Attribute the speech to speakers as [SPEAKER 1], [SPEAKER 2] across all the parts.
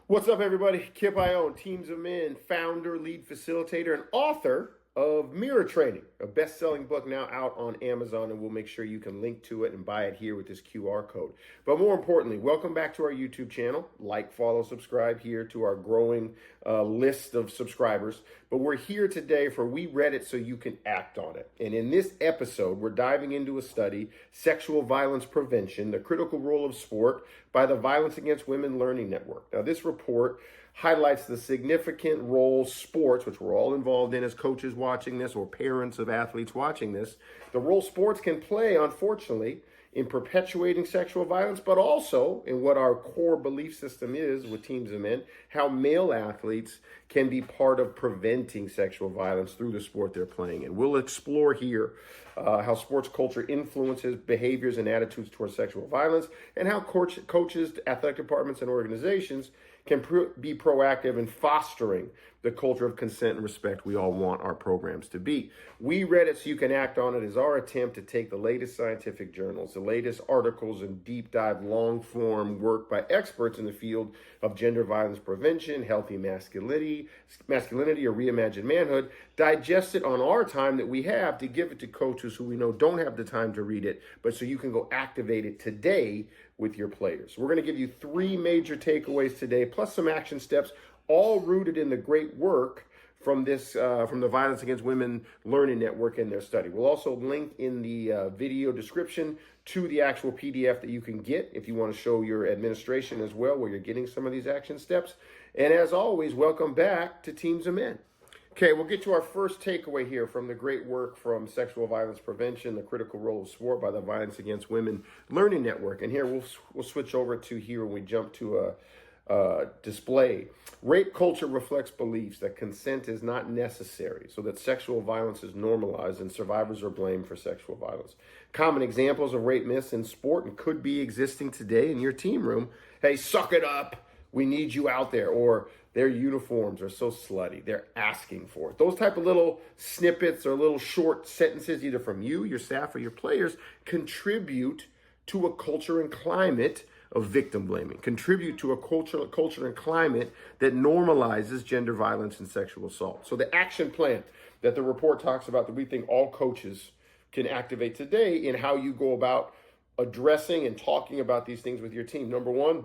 [SPEAKER 1] What's up, everybody? Kip Ioane, Teams of Men, founder, lead facilitator, and author of Mirror Training, a best-selling book now out on Amazon, and we'll make sure you can link to it and buy it here with this QR code. But more importantly, welcome back to our YouTube channel. Like, follow, subscribe here to our growing list of subscribers. But we're here today for We Read It So You Can Act on It. And in this episode, we're diving into a study, Sexual Violence Prevention, the Critical Role of Sport, by the Violence Against Women Learning Network. Now, this report highlights the significant role sports, which we're all involved in as coaches watching this or parents of athletes watching this, the role sports can play, unfortunately, in perpetuating sexual violence, but also in what our core belief system is with Teams of Men, how male athletes can be part of preventing sexual violence through the sport they're playing. And we'll explore here how sports culture influences behaviors and attitudes towards sexual violence, and how coaches, athletic departments, and organizations can be proactive in fostering the culture of consent and respect we all want our programs to be. We Read It So You Can Act on It is our attempt to take the latest scientific journals, the latest articles and deep dive long form work by experts in the field of gender violence prevention, healthy masculinity or reimagined manhood, digest it on our time that we have to give it to coaches who we know don't have the time to read it, but so you can go activate it today with your players. We're going to give you three major takeaways today, plus some action steps, all rooted in the great work from the Violence Against Women Learning Network in their study. We'll also link in the video description to the actual PDF that you can get if you want to show your administration as well, where you're getting some of these action steps. And as always, welcome back to Teams of Men. Okay, we'll get to our first takeaway here from the great work from Sexual Violence Prevention, the Critical Role of Sport by the Violence Against Women Learning Network. And here we'll switch over to here when we jump to a display. Rape culture reflects beliefs that consent is not necessary, so that sexual violence is normalized and survivors are blamed for sexual violence. Common examples of rape myths in sport and could be existing today in your team room. Hey, suck it up. We need you out there. Or their uniforms are so slutty. They're asking for it. Those type of little snippets or little short sentences, either from you, your staff, or your players, contribute to a culture and climate of victim blaming, contribute to a culture and climate that normalizes gender violence and sexual assault. So the action plan that the report talks about that we think all coaches can activate today in how you go about addressing and talking about these things with your team. Number one,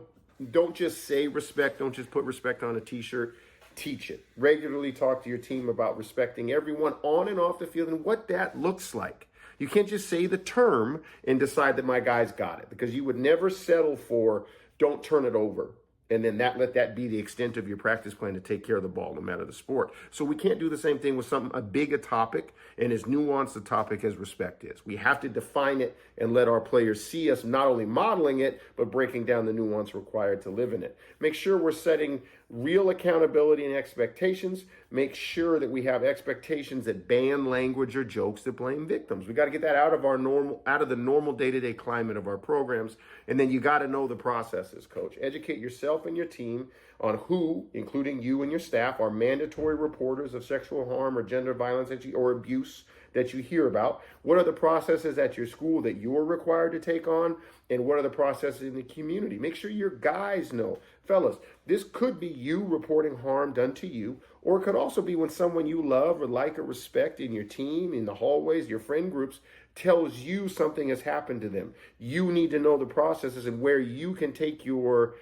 [SPEAKER 1] don't just say respect. Don't just put respect on a t-shirt. Teach it. Regularly talk to your team about respecting everyone on and off the field and what that looks like. You can't just say the term and decide that my guy's got it, because you would never settle for don't turn it over. And then let that be the extent of your practice plan to take care of the ball, no matter the sport. So we can't do the same thing with a big a topic and as nuanced a topic as respect is. We have to define it and let our players see us not only modeling it, but breaking down the nuance required to live in it. Make sure we're setting real accountability and expectations. Make sure that we have expectations that ban language or jokes that blame victims. We got to get that out of the normal day-to-day climate of our programs. And then you got to know the processes, coach. Educate yourself and your team on who, including you and your staff, are mandatory reporters of sexual harm or gender violence or abuse that you hear about. What are the processes at your school that you're required to take on? And what are the processes in the community? Make sure your guys know. Fellas, this could be you reporting harm done to you, or it could also be when someone you love or like or respect in your team, in the hallways, your friend groups, tells you something has happened to them. You need to know the processes and where you can take your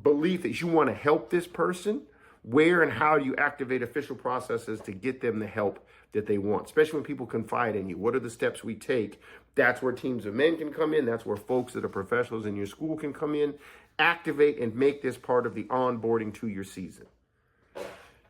[SPEAKER 1] belief that you want to help this person, where and how you activate official processes to get them the help that they want, especially when people confide in you. What are the steps we take? That's where Teams of Men can come in. That's where folks that are professionals in your school can come in. Activate and make this part of the onboarding to your season.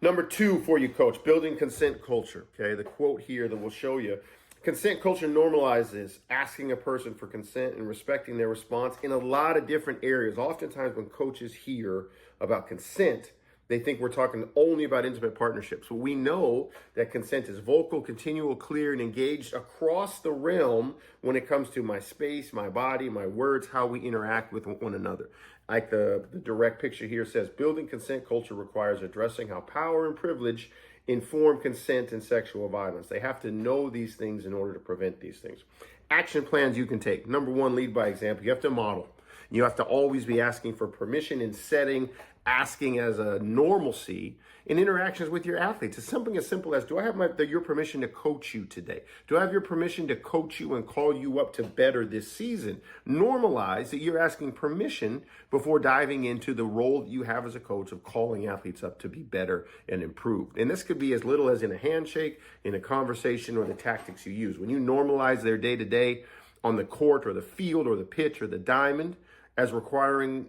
[SPEAKER 1] Number two for you, coach, building consent culture. Okay, the quote here that we'll show you. Consent culture normalizes asking a person for consent and respecting their response in a lot of different areas. Oftentimes when coaches hear about consent, they think we're talking only about intimate partnerships. But we know that consent is vocal, continual, clear, and engaged across the realm when it comes to my space, my body, my words, how we interact with one another. Like the direct picture here says, building consent culture requires addressing how power and privilege inform consent and sexual violence. They have to know these things in order to prevent these things. Action plans you can take. Number one, lead by example. You have to model. You have to always be asking for permission in setting, asking as a normalcy in interactions with your athletes. It's something as simple as, do I have your permission to coach you today? Do I have your permission to coach you and call you up to better this season? Normalize that you're asking permission before diving into the role that you have as a coach of calling athletes up to be better and improved. And this could be as little as in a handshake, in a conversation, or the tactics you use. When you normalize their day-to-day on the court or the field or the pitch or the diamond as requiring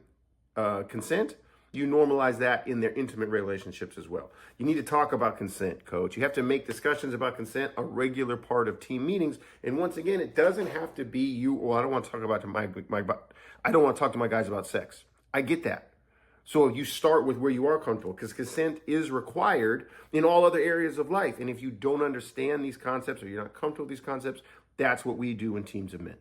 [SPEAKER 1] consent, you normalize that in their intimate relationships as well. You need to talk about consent, coach. You have to make discussions about consent a regular part of team meetings. And once again, it doesn't have to be you. Well, I don't want to talk about I don't want to talk to my guys about sex. I get that. So you start with where you are comfortable, because consent is required in all other areas of life. And if you don't understand these concepts or you're not comfortable with these concepts, that's what we do in Teams of Men.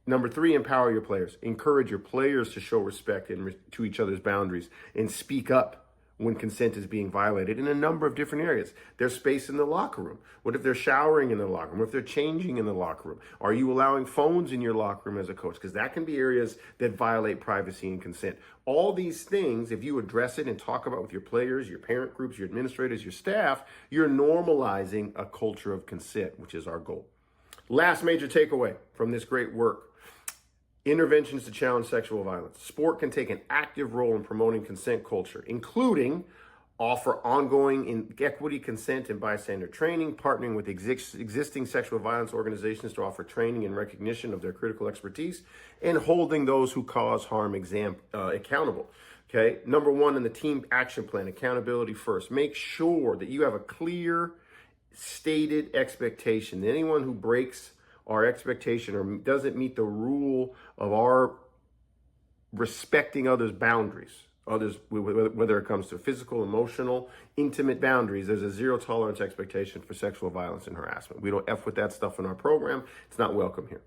[SPEAKER 1] Number 3, empower your players. Encourage your players to show respect to each other's boundaries and speak up when consent is being violated in a number of different areas. There's space in the locker room. What if they're showering in the locker room? What if they're changing in the locker room? Are you allowing phones in your locker room as a coach? Because that can be areas that violate privacy and consent. All these things, if you address it and talk about with your players, your parent groups, your administrators, your staff, you're normalizing a culture of consent, which is our goal. Last major takeaway from this great work: interventions to challenge sexual violence. Sport can take an active role in promoting consent culture, including offer ongoing equity, consent, and bystander training, partnering with existing sexual violence organizations to offer training and recognition of their critical expertise, and holding those who cause harm accountable. Okay, number 1 in the team action plan, accountability first. Make sure that you have a clear, stated expectation. Anyone who breaks our expectation or doesn't meet the rule of our respecting others' boundaries, whether it comes to physical, emotional, intimate boundaries, there's a zero tolerance expectation for sexual violence and harassment. We don't F with that stuff in our program. It's not welcome here.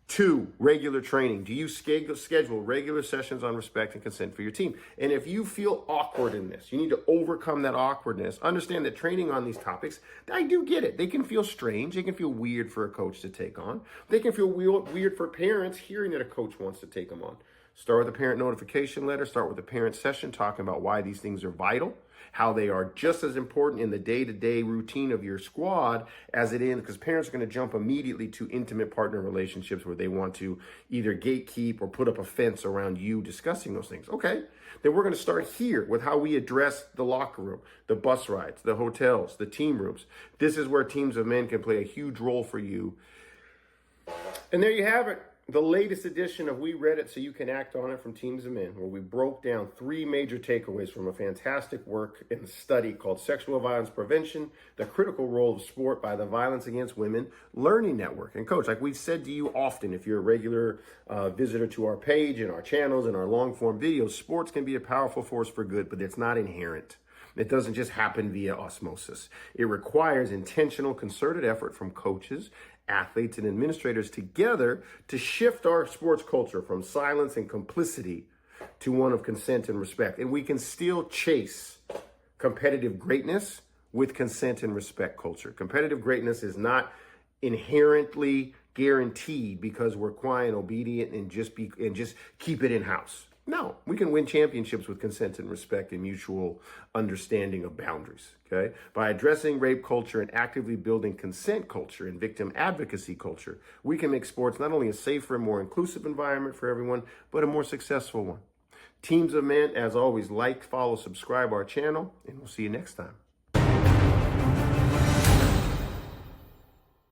[SPEAKER 1] 2, regular training. Do you schedule regular sessions on respect and consent for your team? And if you feel awkward in this, you need to overcome that awkwardness. Understand that training on these topics, I do get it. They can feel strange. They can feel weird for a coach to take on. They can feel weird for parents hearing that a coach wants to take them on. Start with a parent notification letter. Start with a parent session talking about why these things are vital, how they are just as important in the day-to-day routine of your squad as it is, because parents are going to jump immediately to intimate partner relationships where they want to either gatekeep or put up a fence around you discussing those things. Okay, then we're going to start here with how we address the locker room, the bus rides, the hotels, the team rooms. This is where Teams of Men can play a huge role for you. And there you have it. The latest edition of We Read It So You Can Act On It from Teams of Men, where we broke down 3 major takeaways from a fantastic work in the study called Sexual Violence Prevention, the Critical Role of Sport by the Violence Against Women Learning Network. And coach, like we've said to you often, if you're a regular visitor to our page and our channels and our long form videos, sports can be a powerful force for good, but it's not inherent. It doesn't just happen via osmosis. It requires intentional, concerted effort from coaches, athletes, and administrators together to shift our sports culture from silence and complicity to one of consent and respect. And we can still chase competitive greatness with consent and respect culture. Competitive greatness is not inherently guaranteed because we're quiet and obedient and just keep it in-house. No, we can win championships with consent and respect and mutual understanding of boundaries, okay? By addressing rape culture and actively building consent culture and victim advocacy culture, we can make sports not only a safer and more inclusive environment for everyone, but a more successful one. Teams of Men, as always, like, follow, subscribe our channel, and we'll see you next time.